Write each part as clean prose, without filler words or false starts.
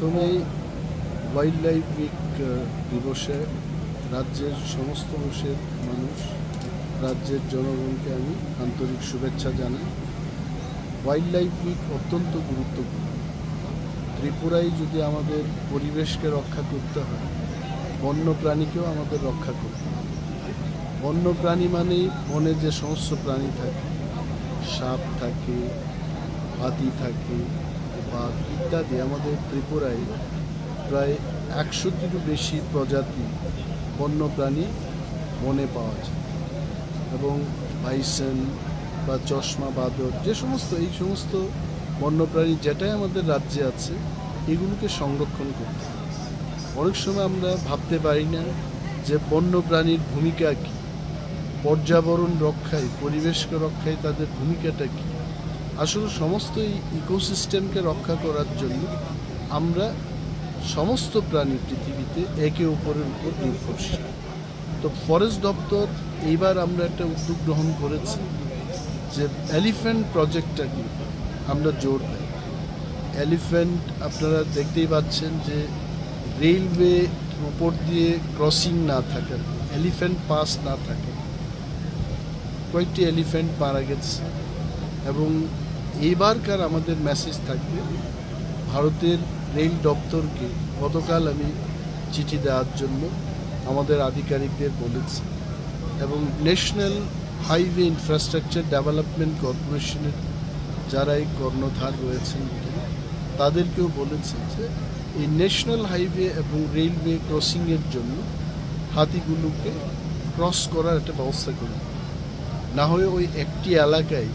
প্রথমেই wild life week দিবসে রাজ্যের সমস্ত অংশের মানুষ, রাজ্যের জনগণকে আমি আন্তরিক শুভেচ্ছা জানাই। ওয়াইল্ড লাইফ উইক অত্যন্ত গুরুত্বপূর্ণ। ত্রিপুরায় যদি আমাদের পরিবেশকে রক্ষা করতে হয়, বন্য প্রাণীকেও আমাদের রক্ষা করতে হবে। বন্য প্রাণী মানেই বনে যে সমস্ত প্রাণী থাকে, সাপ থাকে, হাতি থাকে, বাঘ ইত্যাদি। আমাদের ত্রিপুরায় প্রায় 100টিরও বেশি প্রজাতি বন্য প্রাণী বনে পাওয়া যায়, এবং বাইসন বা চশমা বাঁদর এই সমস্ত বন্যপ্রাণী যেটাই আমাদের রাজ্যে আছে, এগুলোকে সংরক্ষণ করতে হবে। অনেক সময় আমরা ভাবতে পারি না যে বন্যপ্রাণীর ভূমিকা কী, পর্যাবরণ রক্ষায়, পরিবেশকে রক্ষায় তাদের ভূমিকাটা কী। আসলে সমস্ত এই ইকোসিস্টেমকে রক্ষা করার জন্য আমরা সমস্ত প্রাণী পৃথিবীতে একে অপরের উপর নির্ভরশীল। তো ফরেস্ট দপ্তর এইবার আমরা একটা উদ্যোগ গ্রহণ করেছি যে এলিফ্যান্ট প্রজেক্টটাকে আমরা জোর দেই। এলিফ্যান্ট আপনারা দেখতেই পাচ্ছেন যে রেলওয়ে উপর দিয়ে ক্রসিং না থাকার, এলিফ্যান্ট পাস না থাকে, কয়েকটি এলিফ্যান্ট মারা গেছে। এবং এইবারকার আমাদের মেসেজ থাকবে, ভারতের রেল দপ্তরকে গতকাল আমি চিঠি দেওয়ার জন্য আমাদের আধিকারিকদের বলেছি, এবং ন্যাশনাল হাইওয়ে ইনফ্রাস্ট্রাকচার ডেভেলপমেন্ট কর্পোরেশনের যারা এই কর্ণধার রয়েছেন তাদেরকেও বলেছে যে এই ন্যাশনাল হাইওয়ে এবং রেলওয়ে ক্রসিংয়ের জন্য হাতিগুলোকে ক্রস করার একটা ব্যবস্থা করুন। না হয়ে ওই একটি এলাকায়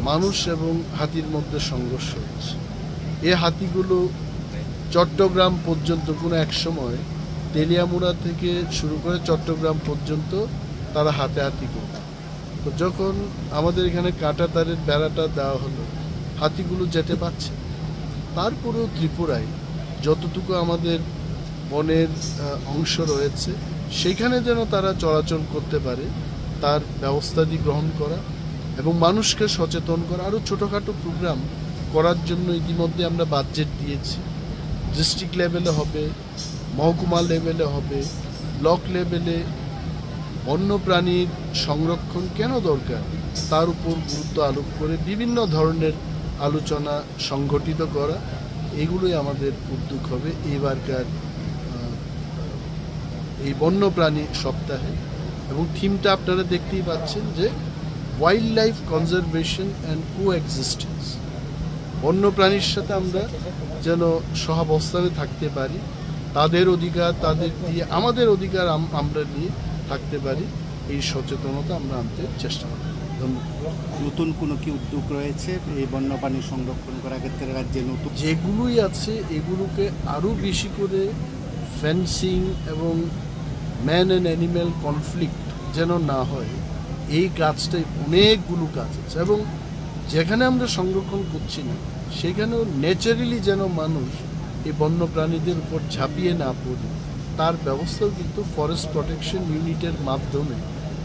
মানুষ এবং হাতির মধ্যে সংঘর্ষ হচ্ছে। এই হাতিগুলো চট্টগ্রাম পর্যন্ত কোনো এক সময় তেলিয়ামুড়া থেকে শুরু করে চট্টগ্রাম পর্যন্ত তারা হাতাহাতি করত। তো যখন আমাদের এখানে কাঁটা তারের বেড়াটা দেওয়া হলো, হাতিগুলো যেতে পারছে। তারপরেও ত্রিপুরায় যতটুকু আমাদের বনের অংশ রয়েছে সেখানে যেন তারা চলাচল করতে পারে তার ব্যবস্থাটি গ্রহণ করা এবং মানুষকে সচেতন করা। আরও ছোটোখাটো প্রোগ্রাম করার জন্য ইতিমধ্যে আমরা বাজেট দিয়েছি। ডিস্ট্রিক্ট লেভেলে হবে, মহকুমা লেভেলে হবে, ব্লক লেভেলে বন্যপ্রাণীর সংরক্ষণ কেন দরকার তার উপর গুরুত্ব আরোপ করে বিভিন্ন ধরনের আলোচনা সংগঠিত করা। এগুলোই আমাদের উদ্যোগ হবে এইবারকার এই বন্যপ্রাণী সপ্তাহে। এবং থিমটা আপনারা দেখতেই পাচ্ছেন যে wild life conservation and coexistence. বন্যপ্রাণীর সাথে আমরা যেন সহাবস্থানে থাকতে পারি, তাদের অধিকার তাদের দিয়ে, আমাদের অধিকার আমরা নিয়ে থাকতে পারি, এই সচেতনতা আমরা আনতে চেষ্টা করি। ধন্যবাদ। নতুন কোনো কি উদ্যোগ রয়েছে এই বন্যপ্রাণী সংরক্ষণ করার ক্ষেত্রে রাজ্যে? নতুন যেগুলোই আছে এগুলোকে আরও বেশি করে ফেন্সিং এবং ম্যান অ্যান্ড অ্যানিম্যাল কনফ্লিক্ট যেন না হয়, এই কাজটাই অনেকগুলো কাজ আছে। এবং যেখানে আমরা সংরক্ষণ করছি না সেখানেও ন্যাচারালি যেন মানুষ এই বন্যপ্রাণীদের উপর ঝাঁপিয়ে না পড়ে তার ব্যবস্থাও কিন্তু ফরেস্ট প্রোটেকশন ইউনিটের মাধ্যমে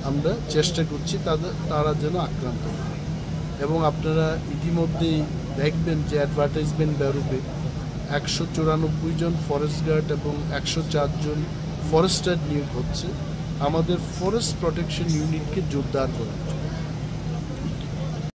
আমরা চেষ্টা করছি তারা যেন আক্রান্ত হয়। এবং আপনারা ইতিমধ্যেই দেখবেন যে অ্যাডভার্টাইজমেন্ট বেরোবে, 194 জন ফরেস্ট গার্ড এবং 104 জন ফরেস্টার নিয়োগ হচ্ছে আমাদের ফরেস্ট প্রোটেকশন ইউনিটকে জোরদার করার জন্য।